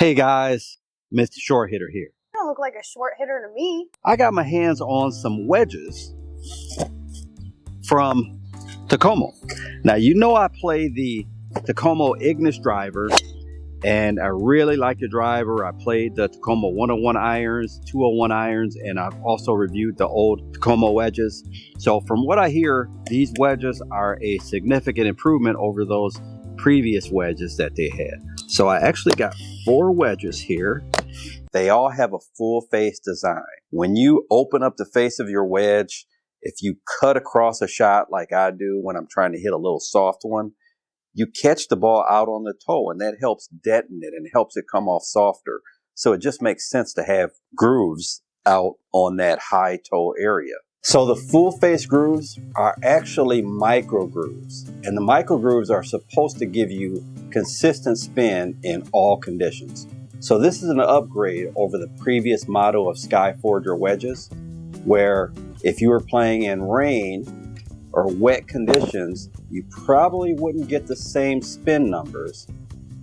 Hey guys, Mr. Short Hitter here. You don't look like a short hitter to me. I got my hands on some wedges from Takomo. Now you know I play the Takomo Ignis driver and I really like the driver. I played the Takomo 101 irons, 201 irons, and I've also reviewed the old Takomo wedges. So from what I hear, these wedges are a significant improvement over those previous wedges that they had. So I actually got 4 wedges here. They all have a full face design. When you open up the face of your wedge, if you cut across a shot like I do when I'm trying to hit a little soft one, you catch the ball out on the toe, and that helps deaden it and helps it come off softer. So it just makes sense to have grooves out on that high toe area. So the full face grooves are actually micro grooves, and the micro grooves are supposed to give you consistent spin in all conditions. So this is an upgrade over the previous model of Skyforger wedges, where if you were playing in rain or wet conditions, you probably wouldn't get the same spin numbers.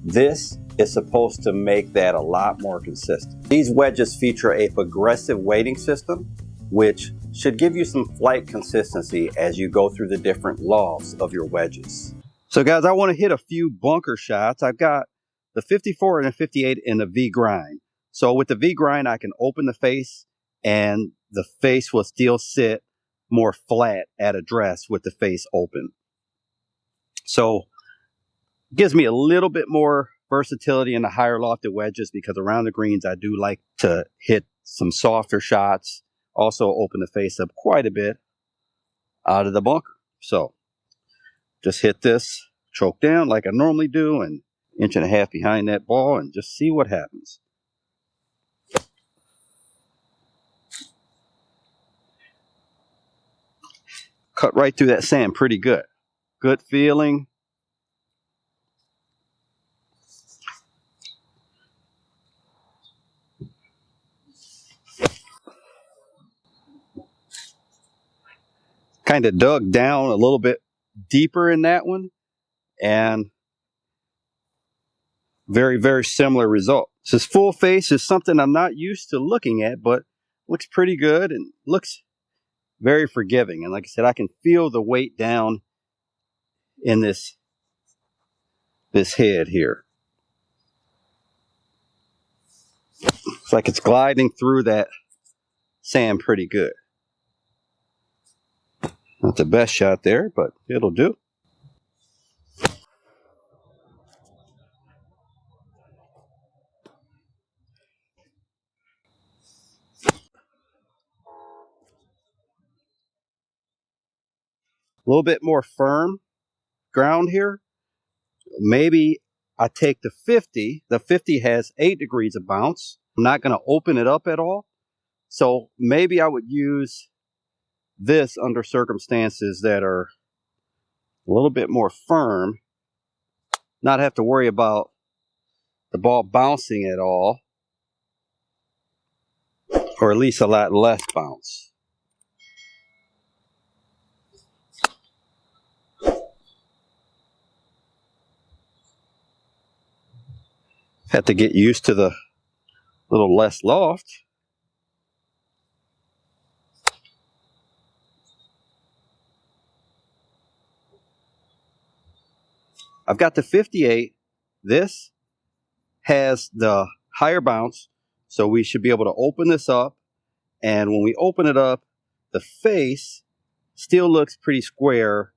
This is supposed to make that a lot more consistent. These wedges feature a progressive weighting system, which should give you some flight consistency as you go through the different lofts of your wedges. So guys, I want to hit a few bunker shots. I've got the 54 and the 58 in the V grind. So with the V grind, I can open the face and the face will still sit more flat at address with the face open. So it gives me a little bit more versatility in the higher lofted wedges, because around the greens I do like to hit some softer shots, also open the face up quite a bit out of the bunker. So just hit this, choke down like I normally do, and 1.5 inches behind that ball, and just see what happens. Cut right through that sand pretty good. Good feeling. Kind of dug down a little bit deeper in that one, and very similar result. This full face is something I'm not used to looking at, but looks pretty good and looks very forgiving. And like I said, I can feel the weight down in this head here. It's like it's gliding through that sand pretty good. Not the best shot there, but it'll do. A little bit more firm ground here. Maybe I take the 50. The 50 has 8 degrees of bounce. I'm not going to open it up at all. So maybe I would use this under circumstances that are a little bit more firm. Not have to worry about the ball bouncing at all. Or at least a lot less bounce. Have to get used to the little less loft. I've got the 58. This has the higher bounce, so we should be able to open this up. And when we open it up, the face still looks pretty square,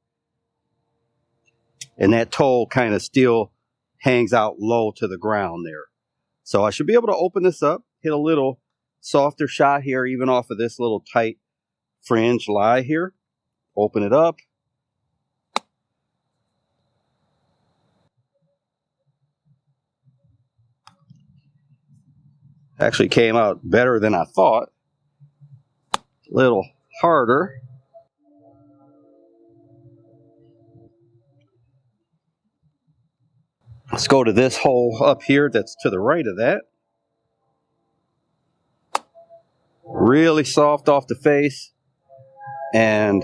and that toe kind of still hangs out low to the ground there. So I should be able to open this up, hit a little softer shot here, even off of this little tight fringe lie here. Open it up. Actually came out better than I thought. A little harder. Let's go to this hole up here that's to the right of that. Really soft off the face, and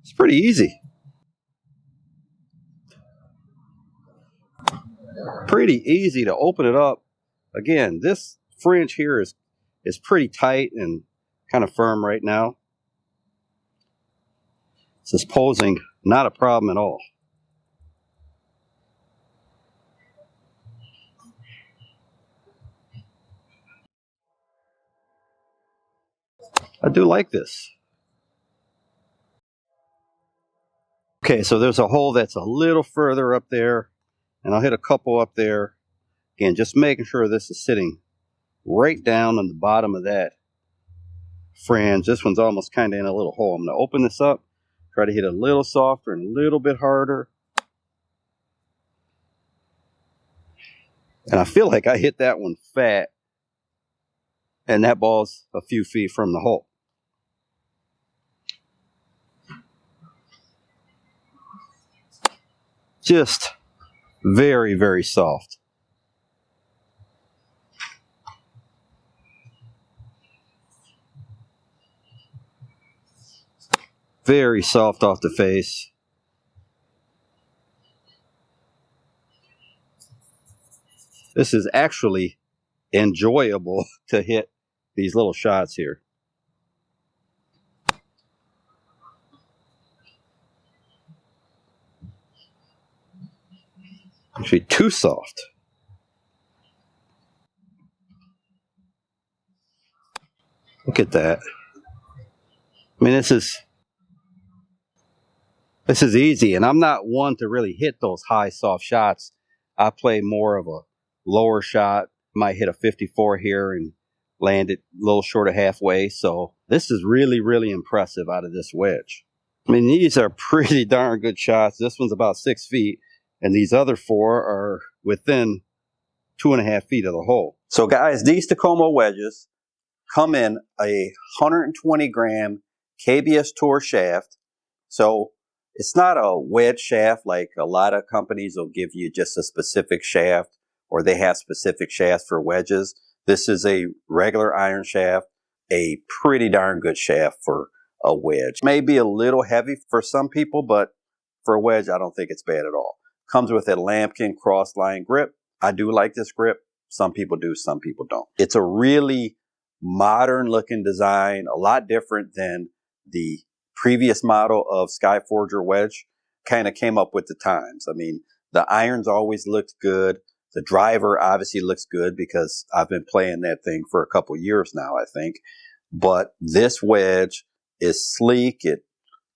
it's pretty easy. Pretty easy to open it up. Again, this fringe here is pretty tight and kind of firm right now. This is posing not a problem at all. I do like this. Okay, so there's a hole that's a little further up there, and I'll hit a couple up there. Again, just making sure this is sitting right down on the bottom of that fringe. This one's almost kind of in a little hole. I'm going to open this up, try to hit a little softer and a little bit harder. And I feel like I hit that one fat, and that ball's a few feet from the hole. Just very, very soft. Very soft off the face. This is actually enjoyable to hit these little shots here. Actually too soft. Look at that. I mean, this is easy, and I'm not one to really hit those high soft shots. I play more of a lower shot. Might hit a 54 here and land it a little short of halfway. So this is really, really impressive out of this wedge. I mean, these are pretty darn good shots. This one's about 6 feet, and these other 4 are within 2.5 feet of the hole. So guys, these Takomo wedges come in a 120 gram KBS Tour shaft. So it's not a wedge shaft like a lot of companies will give you just a specific shaft, or they have specific shafts for wedges. This is a regular iron shaft, a pretty darn good shaft for a wedge. May be a little heavy for some people, but for a wedge, I don't think it's bad at all. Comes with a lambkin cross-line grip. I do like this grip. Some people do, some people don't. It's a really modern looking design, a lot different than the previous model of Skyforger wedge. Kind of came up with the times. I mean, the irons always looked good. The driver obviously looks good because I've been playing that thing for a couple years now, I think. But this wedge is sleek. It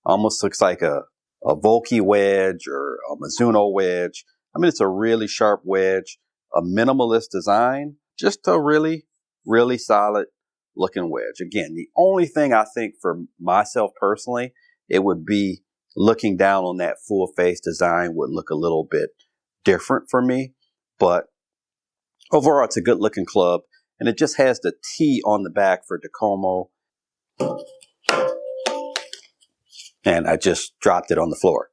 almost looks like a Volkey wedge or a Mizuno wedge. I mean, it's a really sharp wedge, a minimalist design, just a really, really solid looking wedge. Again, the only thing I think for myself personally, it would be looking down on that full face design would look a little bit different for me. But overall, it's a good looking club, and it just has the T on the back for Takomo. And I just dropped it on the floor.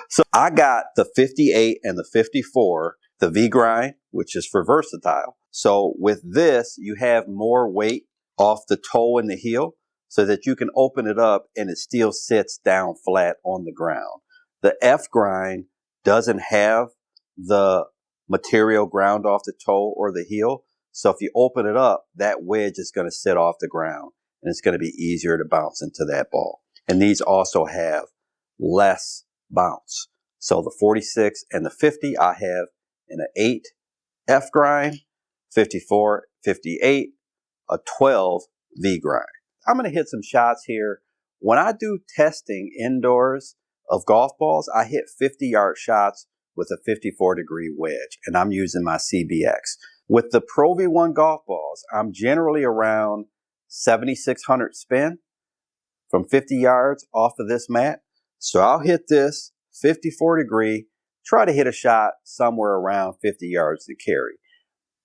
So I got the 58 and the 54, the V grind, which is for versatile. So with this, you have more weight off the toe and the heel so that you can open it up and it still sits down flat on the ground. The F grind doesn't have the material ground off the toe or the heel. So if you open it up, that wedge is going to sit off the ground and it's going to be easier to bounce into that ball. And these also have less bounce. So the 46 and the 50 I have in an 8 F grind, 54, 58, a 12 V grind. I'm going to hit some shots here. When I do testing indoors of golf balls, I hit 50-yard shots with a 54-degree wedge, and I'm using my CBX. With the Pro V1 golf balls, I'm generally around 7,600 spin from 50 yards off of this mat. So I'll hit this 54 degree, try to hit a shot somewhere around 50 yards to carry.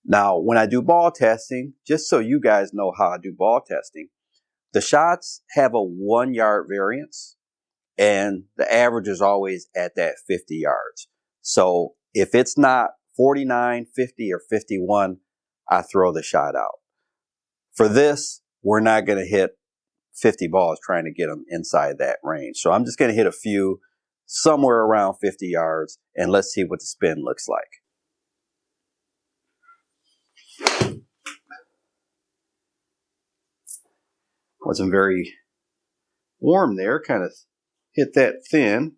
Now, when I do ball testing, just so you guys know how I do ball testing, the shots have a 1 yard variance and the average is always at that 50 yards. So if it's not 49, 50, or 51, I throw the shot out. For this, we're not going to hit 50 balls trying to get them inside that range. So I'm just going to hit a few somewhere around 50 yards, and let's see what the spin looks like. Wasn't very warm there, kind of hit that thin.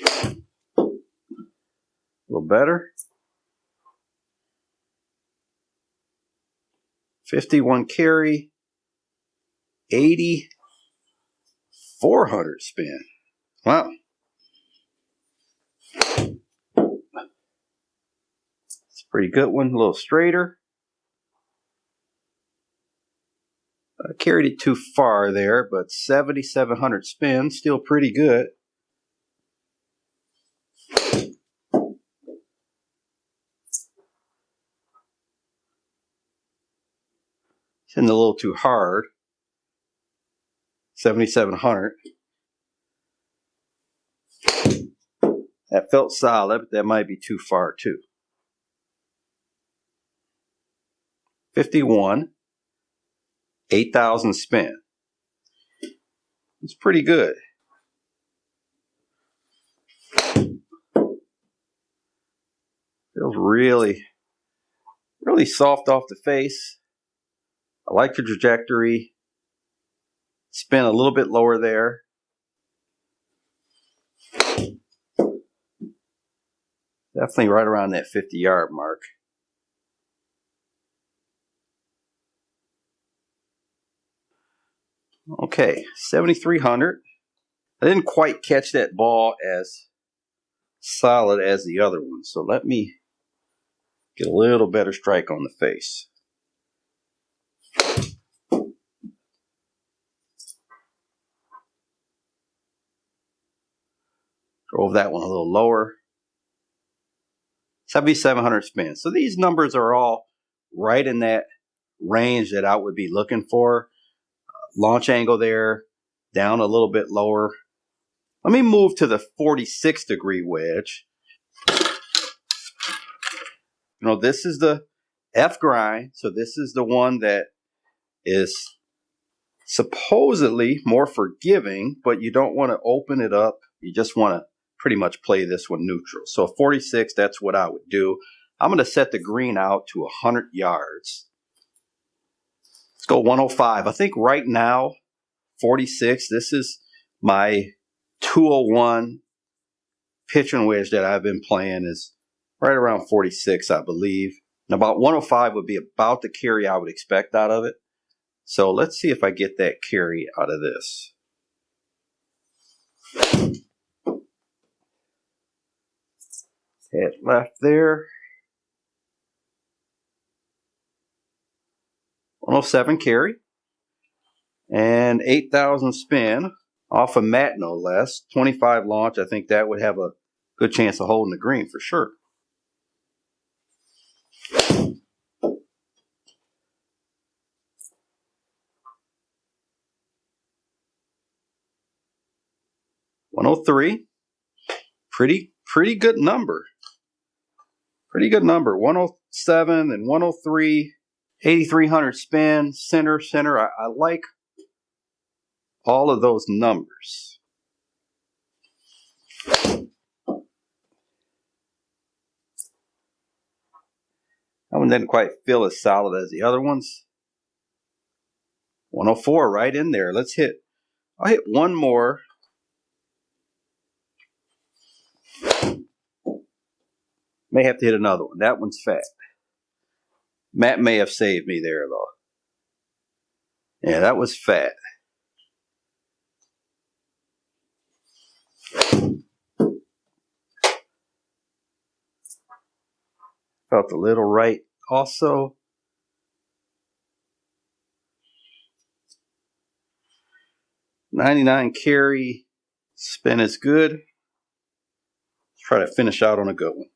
A little better. 51 carry, 8,400 spin. Wow. It's a pretty good one, a little straighter. I carried it too far there, but 7,700 spin, still pretty good. Hitting a little too hard. 7,700. That felt solid, but that might be too far too. 51. 8,000 spin. It's pretty good. Feels really, really soft off the face. I like the trajectory. Spin a little bit lower there. Definitely right around that 50-yard mark. Okay, 7,300. I didn't quite catch that ball as solid as the other one, so let me get a little better strike on the face. Drove that one a little lower. 7,700 spin. So these numbers are all right in that range that I would be looking for. Launch angle there, down a little bit lower. Let me move to the 46-degree wedge. You know, this is the F grind, so this is the one that is supposedly more forgiving, but you don't want to open it up. You just want to pretty much play this one neutral. So 46, that's what I would do. I'm going to set the green out to 100 yards. Let's go 105. I think right now, 46, this is my 201 pitching wedge that I've been playing is right around 46, I believe. And about 105 would be about the carry I would expect out of it. So let's see if I get that carry out of this. Head left there. 107 carry. And 8,000 spin off a mat, no less. 25 launch. I think that would have a good chance of holding the green for sure. $103. Pretty good number. Pretty good number. 107 and 103. 8,300 spin. Center. I like all of those numbers. That one didn't quite feel as solid as the other ones. 104 right in there. I'll hit one more. May have to hit another one. That one's fat. Matt may have saved me there though. Yeah, that was fat. Felt a little right also. $99 carry. Spin is good. Let's try to finish out on a good one.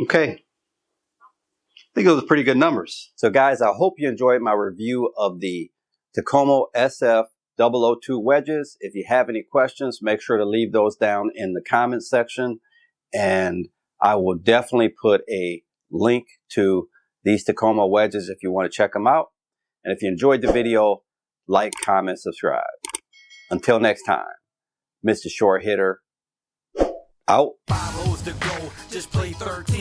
Okay. think those are pretty good numbers. So guys, I hope you enjoyed my review of the Takomo SF002 wedges. If you have any questions, make sure to leave those down in the comments section. And I will definitely put a link to these Takomo wedges if you want to check them out. And if you enjoyed the video, like, comment, subscribe. Until next time, Mr. Short Hitter, out. 5 holes to go, just play 13.